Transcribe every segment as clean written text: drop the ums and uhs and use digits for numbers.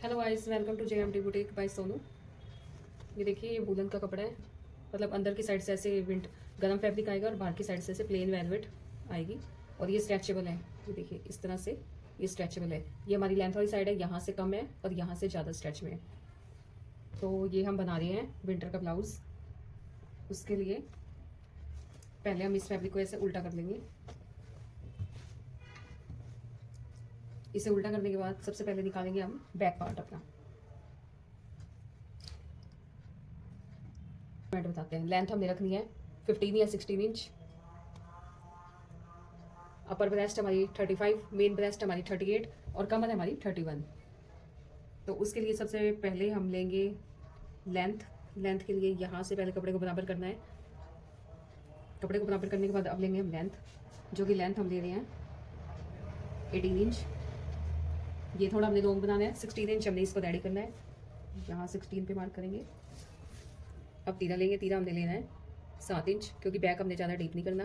Hello guys, welcome to JMT boutique by Sonu. ये देखिए, ये वूलन का कपड़ा है। मतलब अंदर की साइड से ऐसे विंट गरम फैब्रिक आएगा और बाहर की साइड से ऐसे प्लेन वेलवेट आएगी। और ये स्ट्रेचेबल है। ये देखिए इस तरह से ये स्ट्रेचेबल है। ये हमारी लेंथ वाली साइड है, यहाँ से कम है और यहाँ से ज़्यादा स्ट्रेच में है। तो ये हम बना रहे हैं विंटर का ब्लाउज़। उसके लिए पहले हम इस फैब्रिक को ऐसे उल्टा कर लेंगे। इसे उल्टा करने के बाद सबसे पहले निकालेंगे हम बैक पार्ट अपना। बताते हैं, लेंथ हमने रखनी है 15 या 16 इंच। अपर ब्रेस्ट हमारी 35, मेन ब्रेस्ट हमारी 38 और कमर हमारी 31। तो उसके लिए सबसे पहले हम लेंगे लेंथ के लिए यहाँ से पहले कपड़े को बराबर करना है। कपड़े को बराबर करने के बाद अब लेंगे हम लेंथ, जो कि लेंथ हम ले रहे हैं 18 इंच। ये थोड़ा हमने लॉन्ग बनाना है, 16 इंच हमने इसको रेडी करना है। यहाँ 16 पे मार्क करेंगे। अब तीरा लेंगे, तीरा हमने लेना है 7 इंच, क्योंकि बैक हमने ज़्यादा डीप नहीं करना।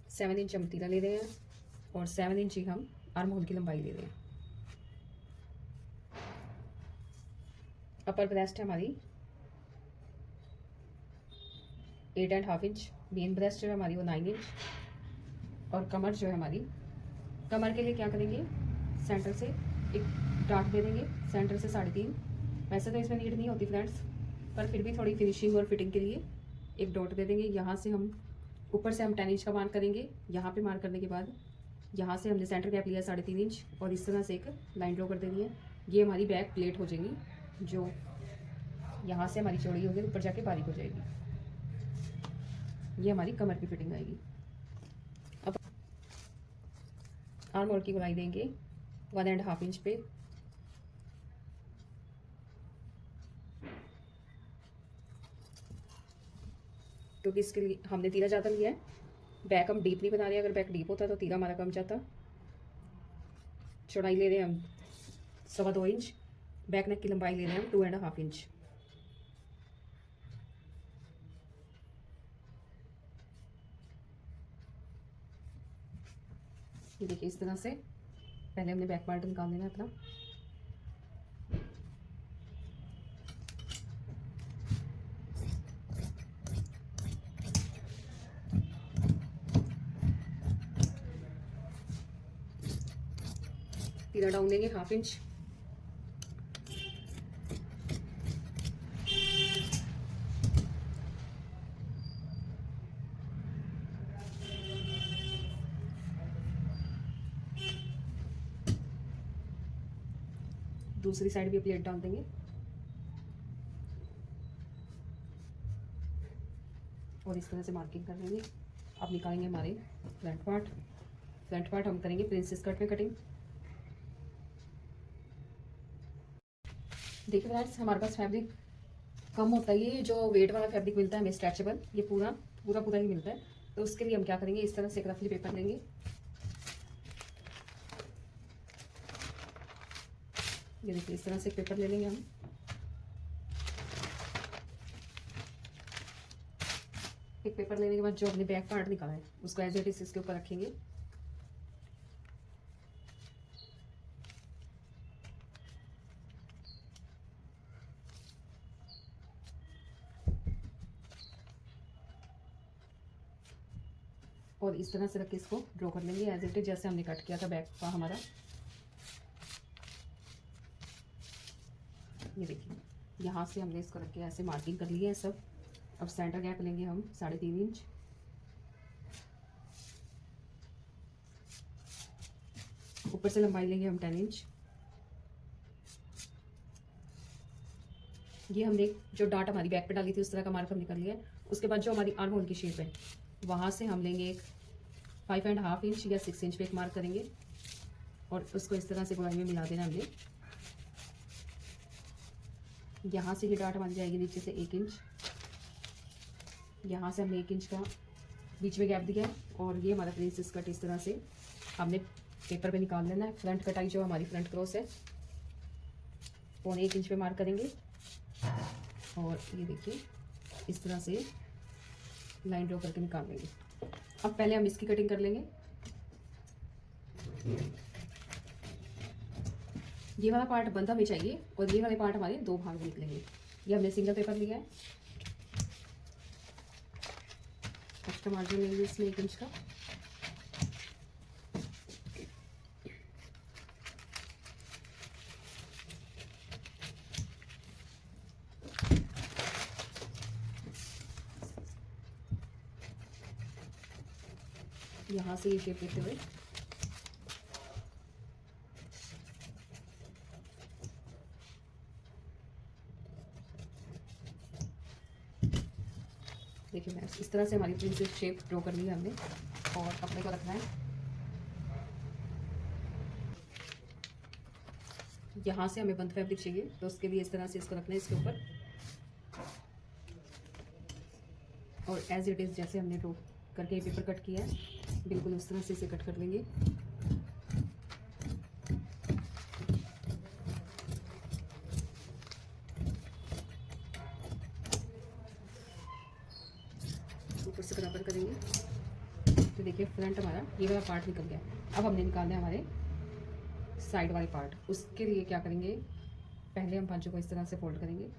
7 इंच हम तीरा ले रहे हैं और 7 इंच ही हम आर्म होल की लंबाई ले रहे हैं। अपर ब्रेस्ट है हमारी 8.5 इंच, मेन ब्रेस्ट जो है हमारी वो 9 इंच और कमर जो है हमारी, कमर के लिए क्या करेंगे, सेंटर से एक डाट दे देंगे, सेंटर से 3.5। वैसे तो इसमें नीड नहीं होती फ्रेंड्स, पर फिर भी थोड़ी फिनिशिंग और फिटिंग के लिए एक डॉट दे देंगे। यहाँ से हम ऊपर से हम 10 इंच का मार्क करेंगे। यहाँ पे मार्क करने के बाद यहाँ से हमने सेंटर गैप लिया 3.5 इंच और इस तरह से एक लाइन ड्रॉ कर देनी है। ये हमारी बैक प्लेट हो जाएगी, जो यहाँ से हमारी चौड़ी होगी, ऊपर जाके बारीक हो जाएगी। ये हमारी कमर की फिटिंग आएगी। अब आर्म होल की गोलाई देंगे 1.5 इंच पे। क्योंकि इसके लिए हमने तीरा ज़्यादा लिया है, बैक हम डीप नहीं बना रहे। अगर बैक डीप होता तो तीरा हमारा कम जाता। चौड़ाई ले रहे हैं हम 2.25 इंच। बैक नेक की लंबाई ले रहे हैं हम 2.5 इंच। ये देखिए इस तरह से पहले हमने बैक पार्ट निकाल लेना है अपना। तीरा डाउन लेंगे 1/2 इंच। दूसरी साइड भी प्लेट डाल देंगे और इस तरह से मार्किंग कर लेंगे। अब निकालेंगे हमारे फ्रंट पार्ट। फ्रंट पार्ट हम करेंगे प्रिंसेस कट में कटिंग। देखिए फ्रेंड्स, हमारे पास फैब्रिक कम होता है। ये जो वेट वाला फैब्रिक मिलता है हमें स्ट्रेचेबल, ये पूरा पूरा पूरा ही मिलता है। तो उसके लिए हम क्या करेंगे, इस तरह से एक रफली पेपर लेंगे। ये देखिए इस तरह से पेपर ले लेंगे हम। एक पेपर लेने के बाद जो हमने बैक पार्ट निकाला है उसको एज इट इज इसके ऊपर रखेंगे। और इस तरह से रख के इसको ड्रॉ कर लेंगे एज इट इज, जैसे हमने कट किया था बैक का हमारा। ये देखिए यहाँ से हमने इसको रख के ऐसे मार्किंग कर ली है सब। अब सेंटर गैप लेंगे हम 3.5 इंच। ऊपर से लंबाई लेंगे हम 10 इंच। ये हमने जो डाट हमारी बैक पे डाली थी उस तरह का मार्क हमने कर लिया है। उसके बाद जो हमारी आर्म होल की शेप है वहाँ से हम लेंगे एक 5.5 इंच या 6 इंच पे एक मार्क करेंगे और उसको इस तरह से गोलाई में मिला देना हमने। यहाँ से ये डाट हमारी जाएगी नीचे से 1 इंच। यहाँ से हमने 1 इंच का बीच में गैप दिया है और ये हमारा प्रिंसेस कट इस तरह से हमने पेपर पे निकाल लेना है। फ्रंट कटाई जो हमारी फ्रंट क्रॉस है 1.25 इंच पे मार्क करेंगे और ये देखिए इस तरह से लाइन ड्रॉ करके निकाल लेंगे। अब पहले हम इसकी कटिंग कर लेंगे। ये वाला पार्ट बंद हमें चाहिए और ये वाले पार्ट हमारे दो भाग में निकलेंगे। ये हमने सिंगल पेपर लिया है, एक्स्ट्रा मार्जिन लेंगे इसमें 1 इंच का। यहाँ से ये शेप लेते हुए देखिए मैं इस तरह से हमारी प्रिंसेस शेप ड्रॉ कर ली है हमने और कपड़े को रखना है। यहाँ से हमें बंद फैब्रिक चाहिए तो उसके लिए इस तरह से इसको रखना है इसके ऊपर और एज इट इज़ जैसे हमने ड्रॉ करके पेपर कट किया है बिल्कुल उस तरह से इसे कट कर लेंगे। ऊपर से बराबर करेंगे तो देखिए फ्रंट हमारा ये वाला पार्ट निकल गया। अब हमने निकालना है हमारे साइड वाले पार्ट। उसके लिए क्या करेंगे, पहले हम पांचों को इस तरह से फोल्ड करेंगे,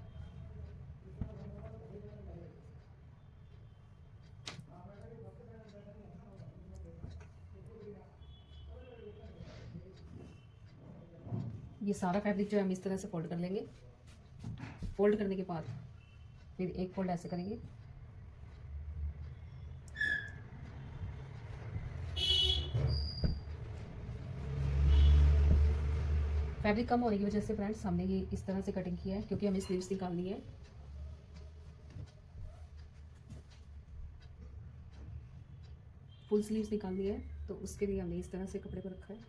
ये सारा फैब्रिक जो है हम इस तरह से फोल्ड कर लेंगे। फोल्ड करने के बाद फिर एक फोल्ड ऐसे करेंगे, फैब्रिक कम होने की वजह से फ्रेंड्स हमने ये इस तरह से कटिंग किया है क्योंकि हमें स्लीव्स निकालनी है। फुल स्लीव्स निकालनी है तो उसके लिए हमने इस तरह से कपड़े को रखा है।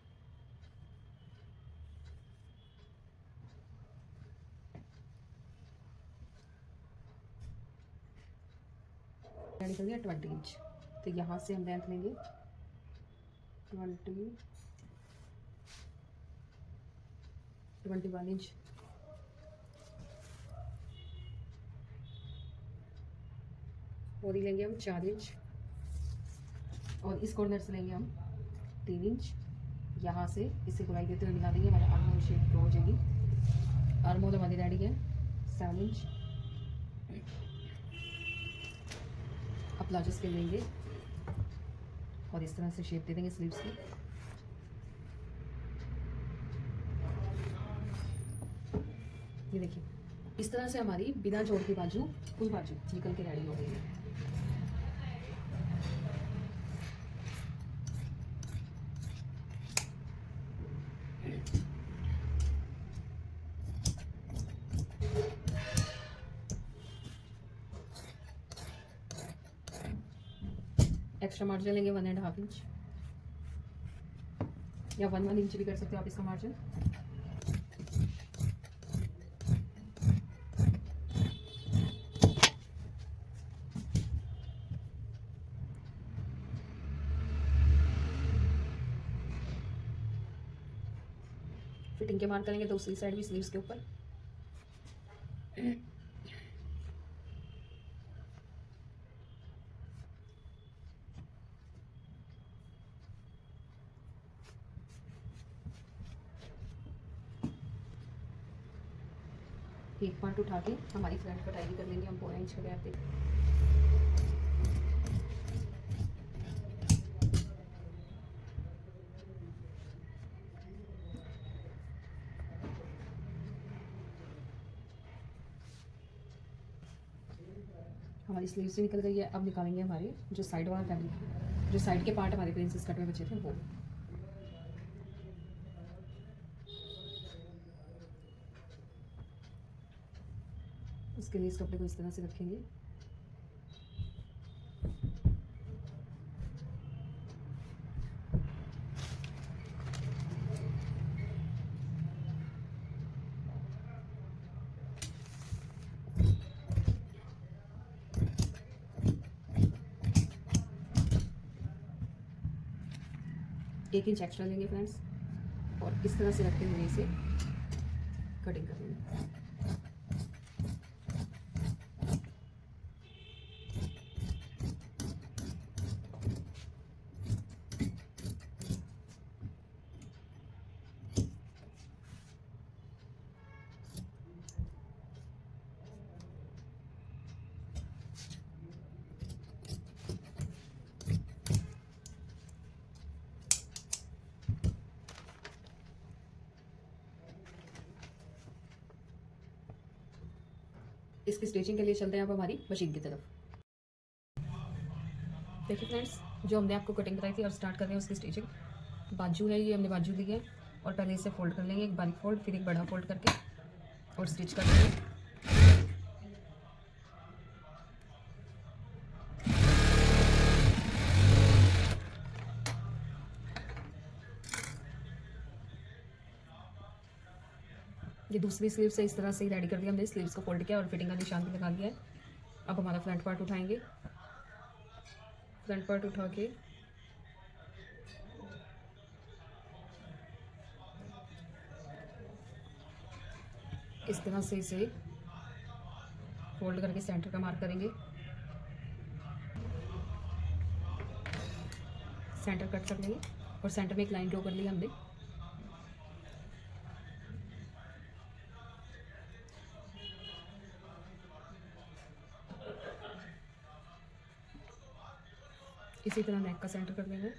निकल गया 20 इंच। तो यहाँ से हम लेंथ लेंगे 21 इंच। बोरी लेंगे हम 4 इंच और इस कॉर्नर से लेंगे हम 3 इंच। यहाँ से इसे गुलाई देते हुए मिला देंगे, हमारा आर्मोल शेप ड्रॉ हो जाएगी। आर्मोल हमारी रेडी है 7 इंच। अब प्लाजो स्केल लेंगे और इस तरह से शेप दे देंगे स्लीव्स की। ये देखिए इस तरह से हमारी बिना जोड़ के बाजू फुल बाजू निकल के रेडी हो गई है। एक्स्ट्रा मार्जिन लेंगे 1.5 इंच या 1 इंच भी कर सकते हो आप इसका मार्जिन। फिटिंग के मार्क करेंगे दूसरी साइड भी स्लीव्स के ऊपर। एक पार्ट उठा के हमारी फ्रंट कटाई भी कर लेंगे हम 4 इंच का गैप देख। हमारी स्लीव से निकल गई है। अब निकालेंगे हमारे जो साइड वाला फैब्रिक, जो साइड के पार्ट हमारे प्रिंसेस कट में बचे थे वो। उसके लिए इस कपड़े को इस तरह से रखेंगे। एक इंच एक्स्ट्रा लेंगे फ्रेंड्स और इस तरह से रखते हुए इसे कटिंग कर लेंगे। इसकी स्टिचिंग के लिए चलते हैं आप हमारी मशीन की तरफ। देखिए फ्रेंड्स, जो हमने आपको कटिंग कराई थी और स्टार्ट कर रहे हैं उसकी स्टिचिंग। बाजू है, ये हमने बाजू ली है और पहले इसे फोल्ड कर लेंगे, एक बारीक फोल्ड, फिर एक बड़ा फोल्ड करके और स्टिच कर लेंगे। ये दूसरी स्लीव से इस तरह से ही रेडी कर दिया हमने। स्लीव्स को फोल्ड किया और फिटिंग का निशान भी लगा दिया है। अब हमारा फ्रंट पार्ट उठाएंगे। फ्रंट पार्ट उठा के इस तरह से इसे फोल्ड करके सेंटर का मार्क करेंगे। सेंटर कट कर लेंगे और सेंटर में एक लाइन ड्रॉ कर ली हमने। इसी तरह नेक का सेंटर कर लेंगे।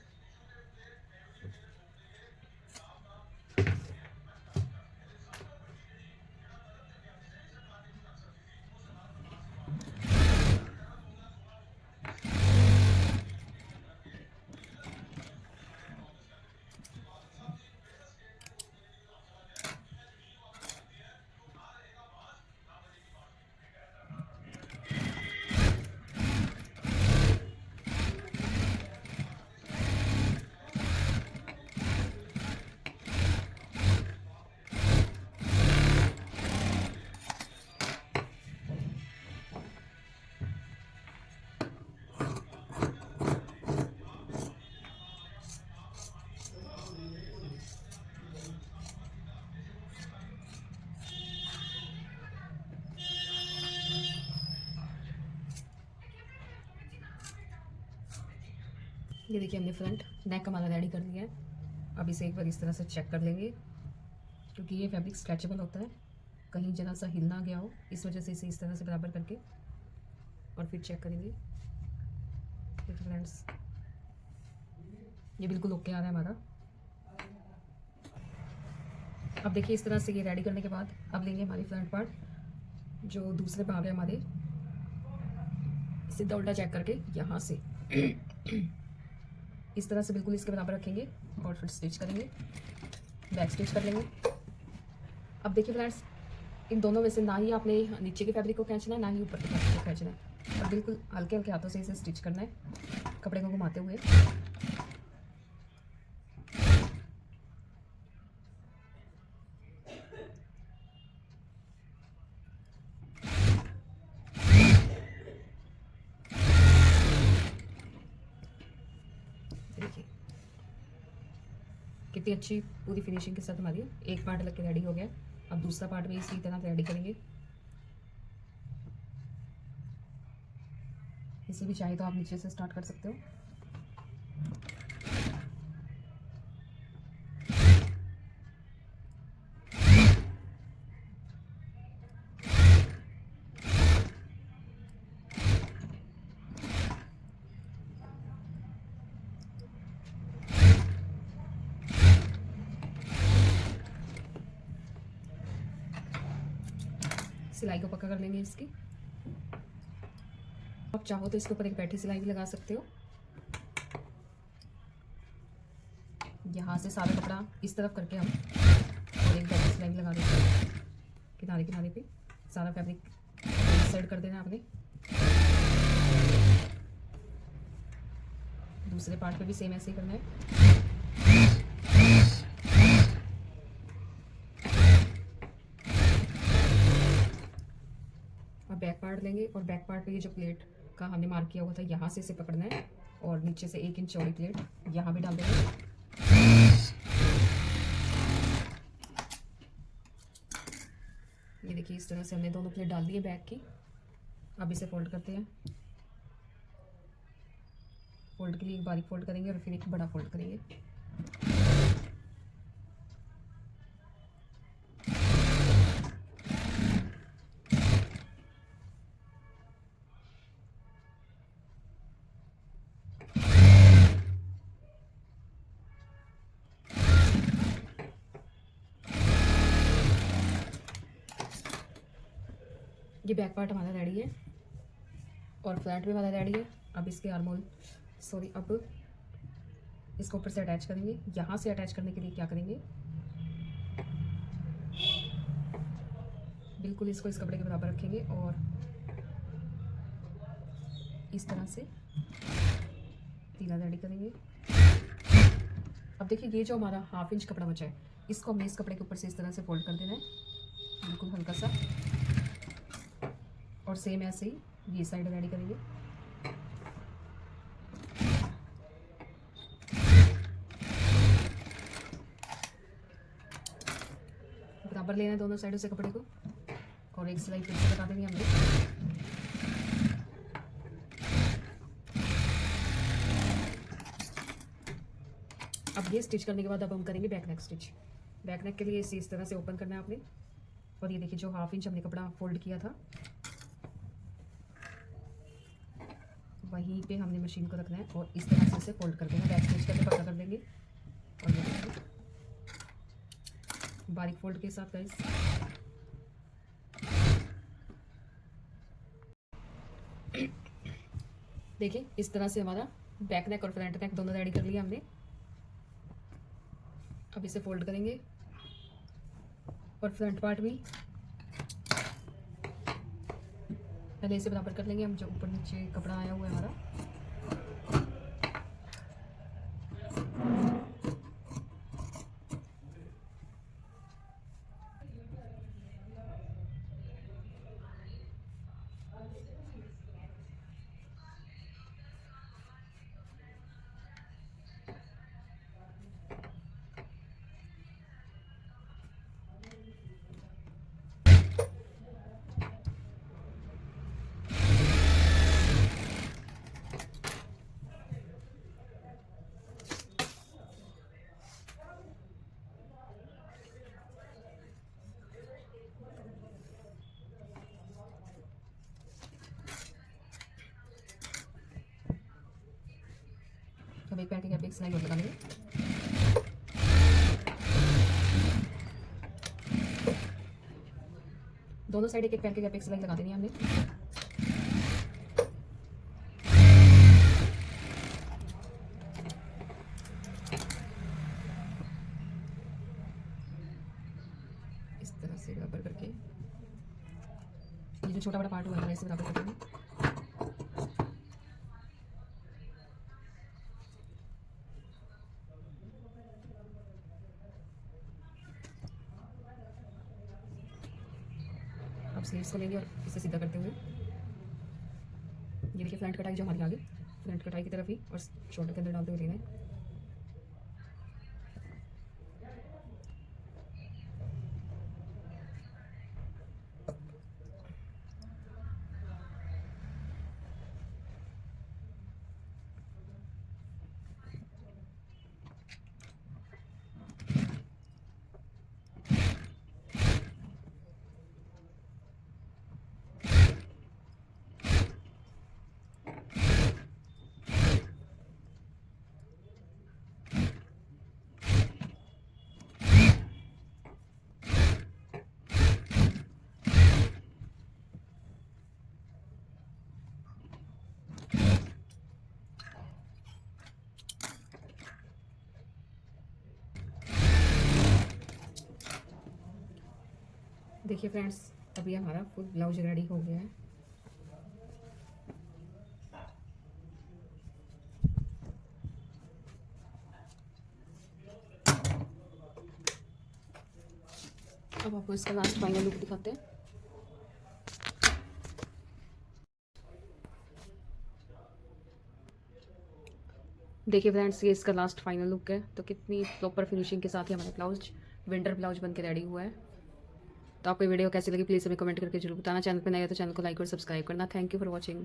ये देखिए हमने फ्रंट नेक हमारा रेडी कर लिया है। अब इसे एक बार इस तरह से चेक कर लेंगे, क्योंकि ये फैब्रिक स्ट्रेचेबल होता है, कहीं जरा सा हिल ना गया हो, इस वजह से इसे इस तरह से बराबर करके और फिर चेक करेंगे। देखिए फ्रेंड्स, ये बिल्कुल ओके आ रहा है हमारा। अब देखिए इस तरह से ये रेडी करने के बाद अब लेंगे हमारी फ्रंट पार्ट, जो दूसरे भाग है हमारे, सीधा उल्टा चेक करके यहाँ से इस तरह से बिल्कुल इसके बराबर रखेंगे और फिर स्टिच करेंगे, बैक स्टिच कर लेंगे। अब देखिए फ्रेंड्स, इन दोनों में से ना ही आपने नीचे के फैब्रिक को खींचना है, ना ही ऊपर के फैब्रिक को खींचना है, और बिल्कुल हल्के हल्के हाथों से इसे स्टिच करना है, कपड़े को घुमाते हुए। देखिए कितनी अच्छी पूरी फिनिशिंग के साथ हमारी एक पार्ट लग के रेडी हो गया। अब दूसरा पार्ट भी इसी तरह रेडी करेंगे। इसे भी चाहे तो आप नीचे से स्टार्ट कर सकते हो। सिलाई को पक्का कर लेंगे इसकी। आप चाहो तो इसके ऊपर एक बैठी सिलाई भी लगा सकते हो। यहाँ से सारा कपड़ा इस तरफ करके हम और एक बैठी सिलाई भी लगा देते हैं किनारे किनारे पे। सारा फैब्रिक साइड कर देना आपने। दूसरे पार्ट पे भी सेम ऐसे ही करना है। बैक पार्ट लेंगे और बैक पार्ट पे ये जो प्लेट का हमने मार्क किया हुआ था, यहाँ से इसे पकड़ना है और नीचे से 1 इंच चौड़ी प्लेट यहाँ भी डाल देंगे। ये देखिए इस तरह से हमने दोनों प्लेट डाल दी है बैक की। अब इसे फोल्ड करते हैं। फोल्ड के लिए एक बारीक फोल्ड करेंगे और फिर एक बड़ा फोल्ड करेंगे। ये बैक पार्ट हमारा रेडी है और फ्रंट भी हमारा रेडी है। अब इसके आर्मोल अब इसको ऊपर से अटैच करेंगे। यहाँ से अटैच करने के लिए क्या करेंगे, बिल्कुल इसको इस कपड़े के बराबर रखेंगे और इस तरह से तीला रेडी करेंगे। अब देखिए ये जो हमारा 1/2 इंच कपड़ा बचा है, इसको हमने इस कपड़े के ऊपर से इस तरह से फोल्ड कर देना है, बिल्कुल हल्का सा। और सेम ऐसे ही ये साइड रेडी करेंगे। बराबर लेना है दोनों साइडों से कपड़े को और एक सिलाई फिर से बता देंगे हमने। अब ये स्टिच करने के बाद अब हम करेंगे back neck stitch. Back neck के लिए इसे इस तरह से ओपन करना है आपने। और ये देखिए जो 1/2 इंच हमने कपड़ा फोल्ड किया था वहीं पे हमने मशीन को रखना है और इस तरह से इसे फोल्ड कर देना। बैक स्टिच करके पता कर देंगे और ये देखिए बारीक फोल्ड के साथ गाइस। देखिए इस तरह से हमारा बैक नेक और फ्रंट नेक दोनों रेडी कर लिया हमने। अब इसे फोल्ड करेंगे और फ्रंट पार्ट भी पहले इसे बराबर कर लेंगे हम, जो ऊपर नीचे कपड़ा आया हुआ है हमारा। अब एक पैर के गैप एक सिलाई और लगा लेंगे। दोनों साइड एक पैर के गैप एक सिलाई लगा देनी है हमने। इस तरह से बराबर करके ये जो छोटा बड़ा पार्ट हुआ है इसे बराबर कर देंगे। अब स्लीव्स को लेंगे और इसे सीधा करते हुए ये देखिए फ्रंट कटाई जो हमारी आगे फ्रंट कटाई की तरफ ही और शोल्डर के अंदर डालते हुए लेना है। देखिए फ्रेंड्स अभी हमारा फुल ब्लाउज रेडी हो गया है। अब आपको इसका लास्ट फाइनल लुक दिखाते हैं। देखिए फ्रेंड्स ये इसका लास्ट फाइनल लुक है। तो कितनी प्रॉपर फिनिशिंग के साथ ही हमारा ब्लाउज विंटर ब्लाउज बन के रेडी हुआ है। तो आपको वीडियो कैसी लगी प्लीज़ हमें कमेंट करके जरूर बताना। चैनल पर नया है तो चैनल को लाइक और सब्सक्राइब करना। Thank you for watching.